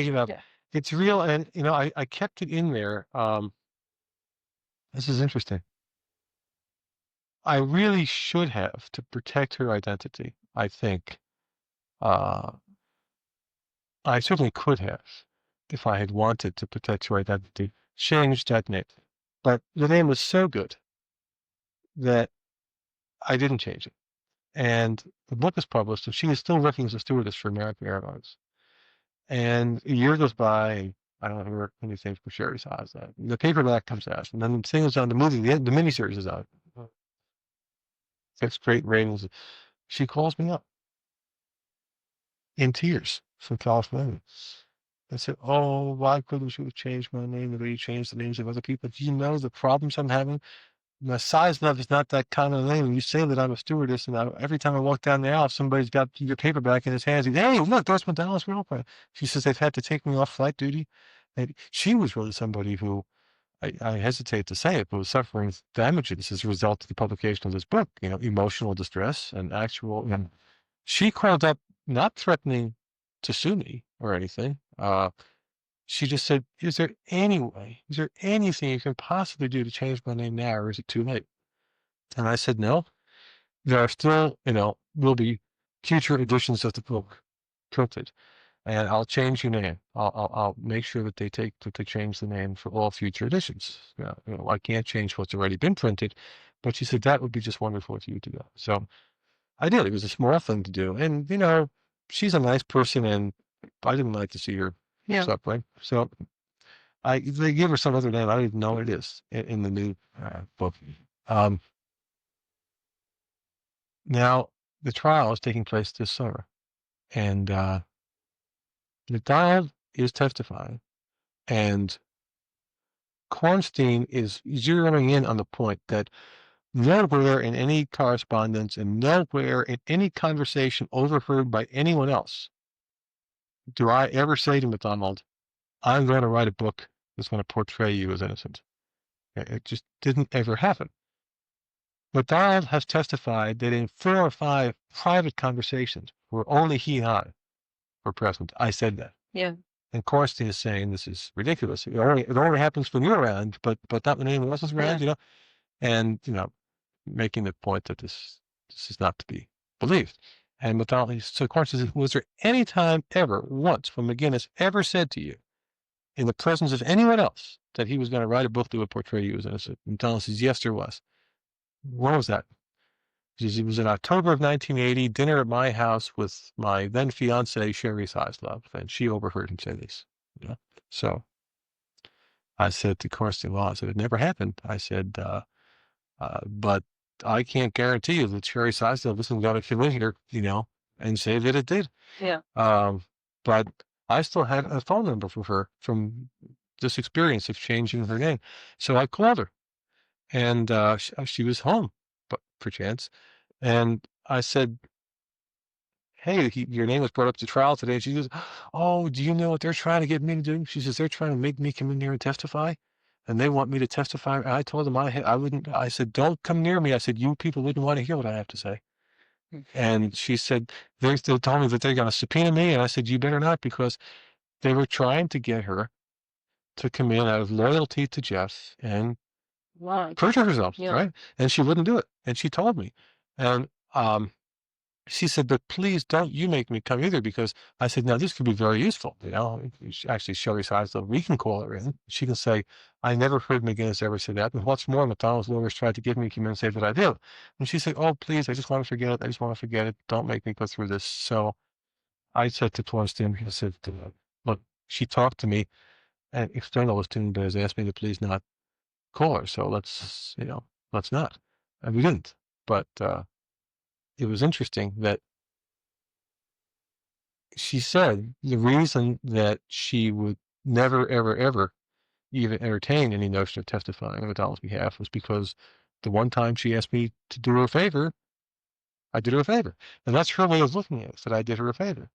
make it up. Yeah. It's real, and I kept it in there. This is interesting. I really should have, to protect her identity, I think. Uh, I certainly could have, if I had wanted to protect her identity, changed that name. But the name was so good that I didn't change it. And the book was published, and she is still working as a stewardess for American Airlines. And a year goes by, and I don't hear anything from Sherry's eyes. The paperback comes out, and then the thing is on the movie, the miniseries is out. It's great ratings. She calls me up in tears from California. I said, "Oh, why couldn't you have changed my name the way you changed the names of other people? Do you know the problems I'm having? My size love is not that kind of name. You say that I'm a stewardess, and every time I walk down the aisle, somebody's got your paperback in his hands. He's, hey, look, Doris McDonald's girlfriend." She says they've had to take me off flight duty. And she was really somebody who, I hesitate to say it, but was suffering damages as a result of the publication of this book, emotional distress and actual. And she called up, not threatening to sue me or anything. She just said, is there anything you can possibly do to change my name now, or is it too late? And I said, no, there are still, will be future editions of the book printed, and I'll change your name. I'll make sure that they change the name for all future editions. I can't change what's already been printed, but she said that would be just wonderful for you to do. So I did. It was a small thing to do, and she's a nice person, and I didn't like to see her suffering. So they give her some other name. I don't even know what it is in the new book. Now the trial is taking place this summer, and MacDonald is testifying, and Kornstein is zeroing in on the point that nowhere in any correspondence and nowhere in any conversation overheard by anyone else do I ever say to MacDonald, I'm going to write a book that's going to portray you as innocent. It just didn't ever happen. MacDonald has testified that in 4 or 5 private conversations where only he and I were present, I said that. Yeah. And Kornstein is saying this is ridiculous. It only happens when you're around, but not when anyone else is around, and making the point that this is not to be believed. And MacDonald, so Kornstein says, was there any time ever, once, when McGinniss ever said to you, in the presence of anyone else, that he was going to write a book that would portray you as innocent? And MacDonald says, yes, there was. When was that? He says, it was in October of 1980, dinner at my house with my then fiancee, Sherry Love, and she overheard him say this. So I said to Kornstein, well, I said, it never happened. I said, but I can't guarantee you that Sherry Love isn't going to come in here, and say that it did. Yeah. But I still had a phone number for her from this experience of changing her name. So I called her, and she was home, but perchance. And I said, hey, your name was brought up to trial today. And she goes, oh, do you know what they're trying to get me to do? She says, they're trying to make me come in here and testify. And they want me to testify. And I told them I wouldn't. I said, don't come near me. I said, you people wouldn't want to hear what I have to say. And she said, they told me that they're going to subpoena me. And I said, you better not, because they were trying to get her to come in out of loyalty to Jeff and perjure herself, right? And she wouldn't do it. And she told me. And she said, but please don't you make me come either, because I said, no, this could be very useful. Actually, Sherry Seisler, we can call her in. She can say, I never heard McGinniss ever say that. And what's more, MacDonald's lawyers tried to get me to come in and say that I did. And she said, oh, please, I just want to forget it. I just want to forget it. Don't make me go through this. So I said to Kornstein, I said, look, she talked to me and external was to me, but has asked me to please not call her. So let's not. And we didn't. But it was interesting that she said the reason that she would never, ever, ever even entertain any notion of testifying on MacDonald's behalf was because the one time she asked me to do her a favor, I did her a favor. And that's her way of looking at it, that I did her a favor.